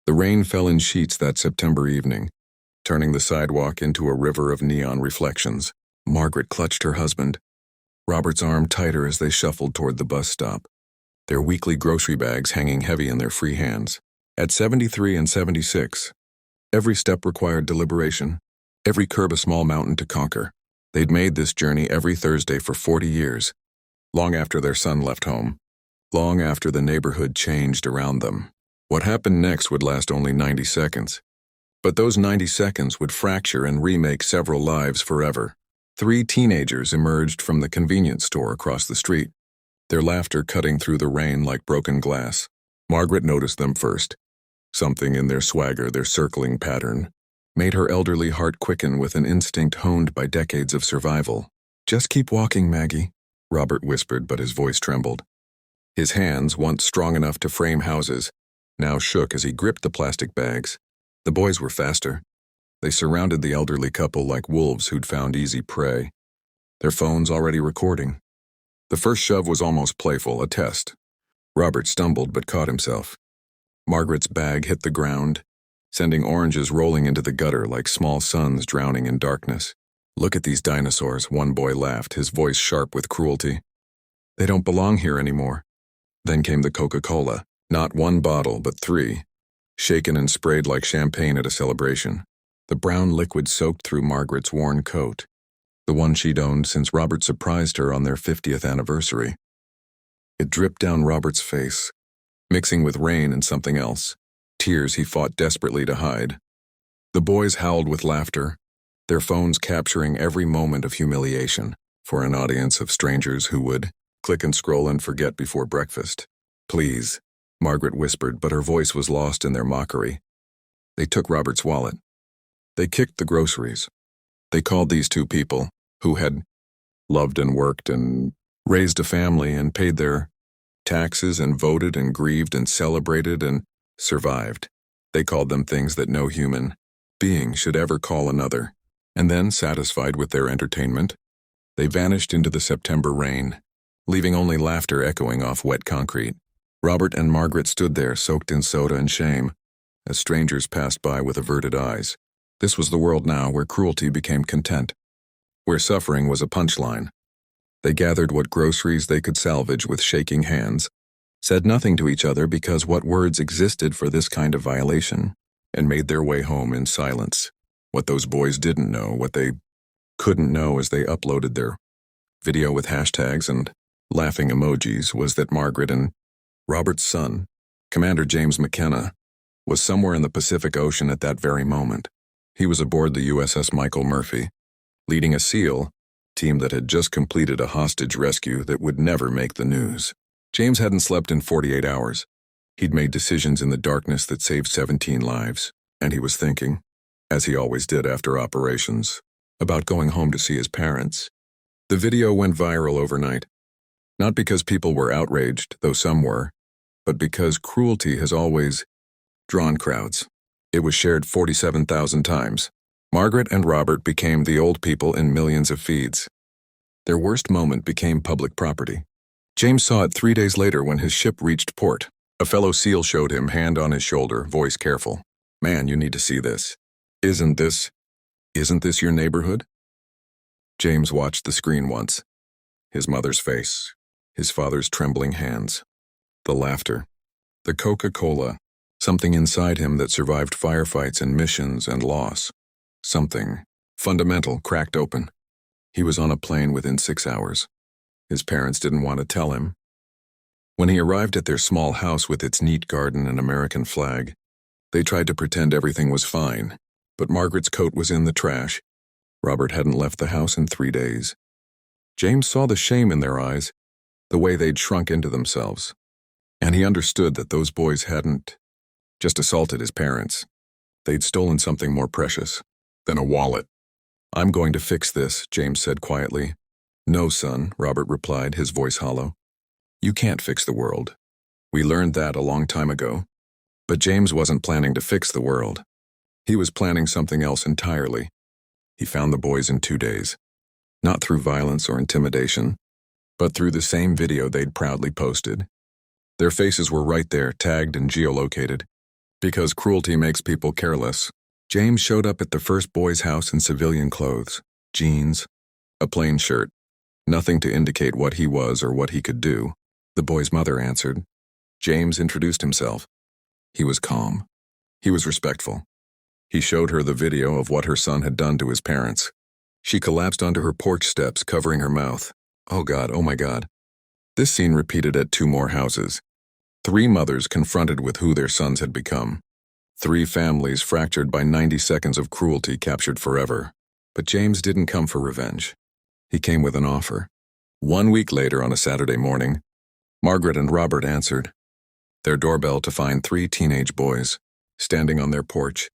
The rain fell in sheets that September evening, turning the sidewalk into a river of neon reflections. Margaret clutched her husband, Robert's arm tighter as they shuffled toward the bus stop, their weekly grocery bags hanging heavy in their free hands. At 73 and 76, every step required deliberation, every curb a small mountain to conquer. They'd made this journey every Thursday for 40 years, long after their son left home, long after the neighborhood changed around them. What happened next would last only 90 seconds. But those 90 seconds would fracture and remake several lives forever. 3 teenagers emerged from the convenience store across the street, their laughter cutting through the rain like broken glass. Margaret noticed them first. Something in their swagger, their circling pattern, made her elderly heart quicken with an instinct honed by decades of survival. "Just keep walking, Maggie," Robert whispered, but his voice trembled. His hands, once strong enough to frame houses, now shook as he gripped the plastic bags. The boys were faster. They surrounded the elderly couple like wolves who'd found easy prey, their phones already recording. The first shove was almost playful, a test. Robert stumbled but caught himself. Margaret's bag hit the ground, sending oranges rolling into the gutter like small suns drowning in darkness. "Look at these dinosaurs," one boy laughed, his voice sharp with cruelty. "They don't belong here anymore." Then came the Coca-Cola. Not 1 bottle, but 3, shaken and sprayed like champagne at a celebration. The brown liquid soaked through Margaret's worn coat, the one she'd owned since Robert surprised her on their 50th anniversary. It dripped down Robert's face, mixing with rain and something else, tears he fought desperately to hide. The boys howled with laughter, their phones capturing every moment of humiliation for an audience of strangers who would click and scroll and forget before breakfast. "Please," Margaret whispered, but her voice was lost in their mockery. They took Robert's wallet. They kicked the groceries. They called these 2 people, who had loved and worked and raised a family and paid their taxes and voted and grieved and celebrated and survived. They called them things that no human being should ever call another. And then, satisfied with their entertainment, they vanished into the September rain, leaving only laughter echoing off wet concrete. Robert and Margaret stood there, soaked in soda and shame, as strangers passed by with averted eyes. This was the world now where cruelty became content, where suffering was a punchline. They gathered what groceries they could salvage with shaking hands, said nothing to each other because what words existed for this kind of violation, and made their way home in silence. What those boys didn't know, what they couldn't know as they uploaded their video with hashtags and laughing emojis, was that Margaret and Robert's son, Commander James McKenna, was somewhere in the Pacific Ocean at that very moment. He was aboard the USS Michael Murphy, leading a SEAL team that had just completed a hostage rescue that would never make the news. James hadn't slept in 48 hours. He'd made decisions in the darkness that saved 17 lives, and he was thinking, as he always did after operations, about going home to see his parents. The video went viral overnight, not because people were outraged, though some were, but because cruelty has always drawn crowds. It was shared 47,000 times. Margaret and Robert became the old people in millions of feeds. Their worst moment became public property. James saw it 3 days later when his ship reached port. A fellow SEAL showed him, hand on his shoulder, voice careful. "Man, you need to see this. Isn't this your neighborhood?" James watched the screen once. His mother's face, his father's trembling hands, the laughter, the Coca-Cola, something inside him that survived firefights and missions and loss. Something fundamental cracked open. He was on a plane within 6 hours. His parents didn't want to tell him. When he arrived at their small house with its neat garden and American flag, they tried to pretend everything was fine, but Margaret's coat was in the trash. Robert hadn't left the house in 3 days. James saw the shame in their eyes, the way they'd shrunk into themselves, and he understood that those boys hadn't just assaulted his parents. They'd stolen something more precious than a wallet. "I'm going to fix this," James said quietly. "No, son," Robert replied, his voice hollow. "You can't fix the world. We learned that a long time ago." But James wasn't planning to fix the world. He was planning something else entirely. He found the boys in 2 days, not through violence or intimidation, but through the same video they'd proudly posted. Their faces were right there, tagged and geolocated. Because cruelty makes people careless. James showed up at the first boy's house in civilian clothes, jeans, a plain shirt, nothing to indicate what he was or what he could do. The boy's mother answered. James introduced himself. He was calm. He was respectful. He showed her the video of what her son had done to his parents. She collapsed onto her porch steps, covering her mouth. Oh God, oh my God. This scene repeated at 2 more houses. 3 mothers confronted with who their sons had become. 3 families fractured by 90 seconds of cruelty captured forever. But James didn't come for revenge. He came with an offer. 1 week later on a Saturday morning, Margaret and Robert answered their doorbell to find 3 teenage boys standing on their porch.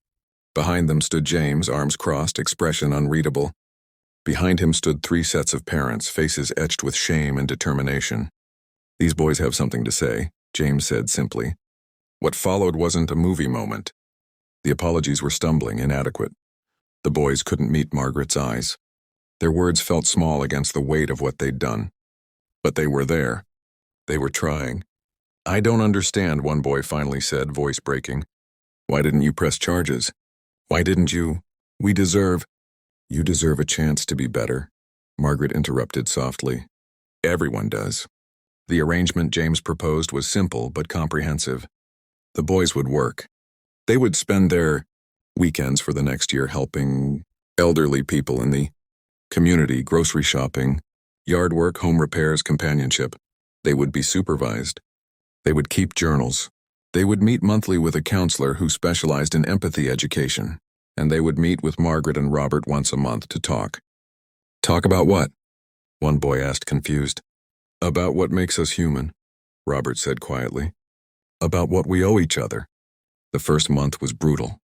Behind them stood James, arms crossed, expression unreadable. Behind him stood 3 sets of parents, faces etched with shame and determination. These boys have something to say, James said simply. What followed wasn't a movie moment. The apologies were stumbling, inadequate. The boys couldn't meet Margaret's eyes. Their words felt small against the weight of what they'd done. But they were there. They were trying. I don't understand, one boy finally said, voice breaking. Why didn't you press charges? Why didn't you? You deserve a chance to be better, Margaret interrupted softly. Everyone does. The arrangement James proposed was simple but comprehensive. The boys would work. They would spend their weekends for the next year helping elderly people in the community, grocery shopping, yard work, home repairs, companionship. They would be supervised. They would keep journals. They would meet monthly with a counselor who specialized in empathy education, and they would meet with Margaret and Robert once a month to talk. Talk about what? One boy asked, confused. About what makes us human, Robert said quietly. About what we owe each other. The first month was brutal.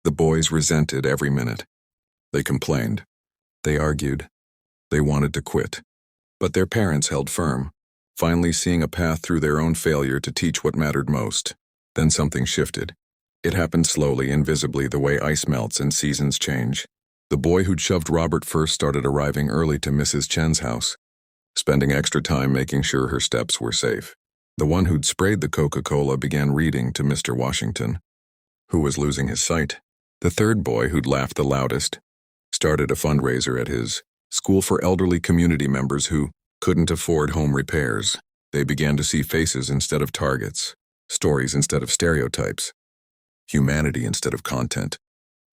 The boys resented every minute. They complained. They argued. They wanted to quit. But their parents held firm, finally seeing a path through their own failure to teach what mattered most. Then something shifted. It happened slowly, invisibly, the way ice melts and seasons change. The boy who'd shoved Robert first started arriving early to Mrs. Chen's house, spending extra time making sure her steps were safe. The one who'd sprayed the Coca-Cola began reading to Mr. Washington, who was losing his sight. The third boy, who'd laughed the loudest, started a fundraiser at his school for elderly community members who couldn't afford home repairs. They began to see faces instead of targets, stories instead of stereotypes, humanity instead of content.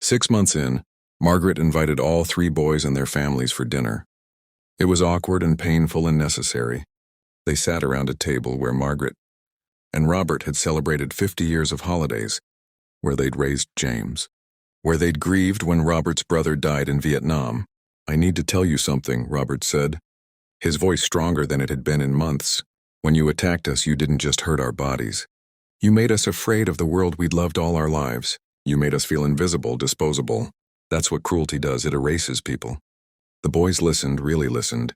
6 months in, Margaret invited all 3 boys and their families for dinner. It was awkward and painful and necessary. They sat around a table where Margaret and Robert had celebrated 50 years of holidays, where they'd raised James, where they'd grieved when Robert's brother died in Vietnam. I need to tell you something, Robert said, his voice stronger than it had been in months. When you attacked us, you didn't just hurt our bodies. You made us afraid of the world we'd loved all our lives. You made us feel invisible, disposable. That's what cruelty does, it erases people. The boys listened, really listened,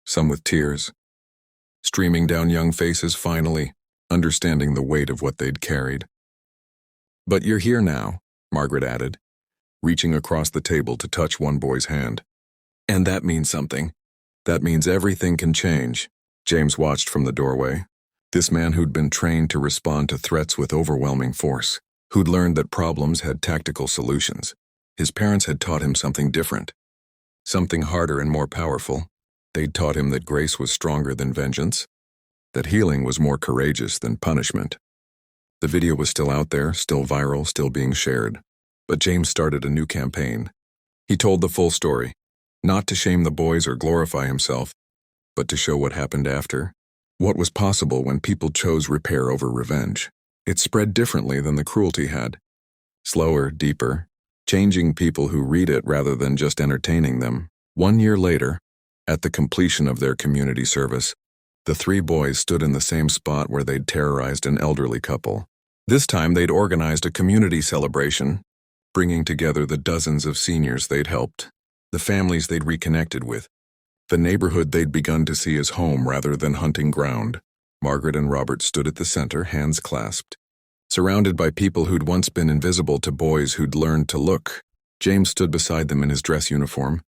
some with tears, streaming down young faces, finally, understanding the weight of what they'd carried. But you're here now, Margaret added, reaching across the table to touch one boy's hand. And that means something. That means everything can change. James watched from the doorway. This man who'd been trained to respond to threats with overwhelming force, who'd learned that problems had tactical solutions. His parents had taught him something different, something harder and more powerful. They'd taught him that grace was stronger than vengeance, that healing was more courageous than punishment. The video was still out there, still viral, still being shared. But James started a new campaign. He told the full story, not to shame the boys or glorify himself, but to show what happened after, what was possible when people chose repair over revenge. It spread differently than the cruelty had. Slower, deeper, changing people who read it rather than just entertaining them. 1 year later, at the completion of their community service, the 3 boys stood in the same spot where they'd terrorized an elderly couple. This time they'd organized a community celebration, bringing together the dozens of seniors they'd helped, the families they'd reconnected with, the neighborhood they'd begun to see as home rather than hunting ground. Margaret and Robert stood at the center, hands clasped, surrounded by people who'd once been invisible to boys who'd learned to look. James stood beside them in his dress uniform,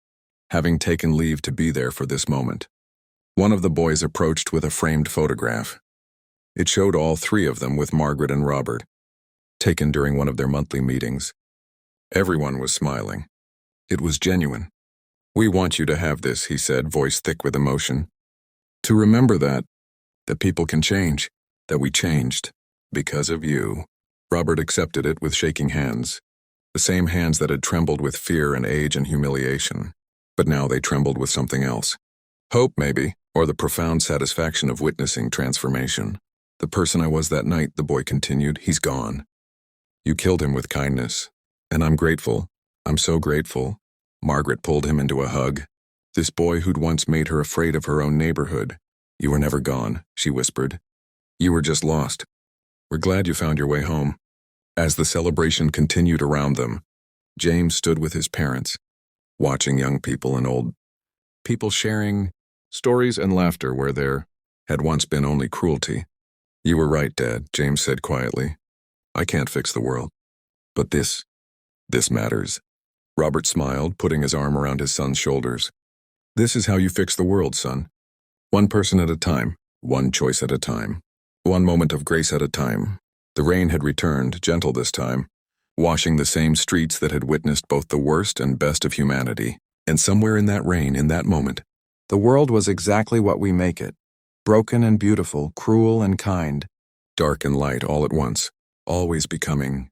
having taken leave to be there for this moment. One of the boys approached with a framed photograph. It showed all 3 of them with Margaret and Robert, taken during one of their monthly meetings. Everyone was smiling. It was genuine. "We want you to have this," he said, voice thick with emotion. "To remember that people can change, that we changed, because of you." Robert accepted it with shaking hands, the same hands that had trembled with fear and age and humiliation. But now they trembled with something else. Hope, maybe, or the profound satisfaction of witnessing transformation. "The person I was that night," the boy continued, "he's gone. You killed him with kindness, and I'm grateful. I'm so grateful." Margaret pulled him into a hug. "This boy who'd once made her afraid of her own neighborhood. You were never gone," she whispered. "You were just lost. We're glad you found your way home." As the celebration continued around them, James stood with his parents, watching young people and old people sharing stories and laughter where there had once been only cruelty. "You were right, Dad," James said quietly. "I can't fix the world. But this matters." Robert smiled, putting his arm around his son's shoulders. "This is how you fix the world, son. One person at a time, one choice at a time, one moment of grace at a time." The rain had returned, gentle this time, washing the same streets that had witnessed both the worst and best of humanity. And somewhere in that rain, in that moment, the world was exactly what we make it. Broken and beautiful, cruel and kind, dark and light all at once, always becoming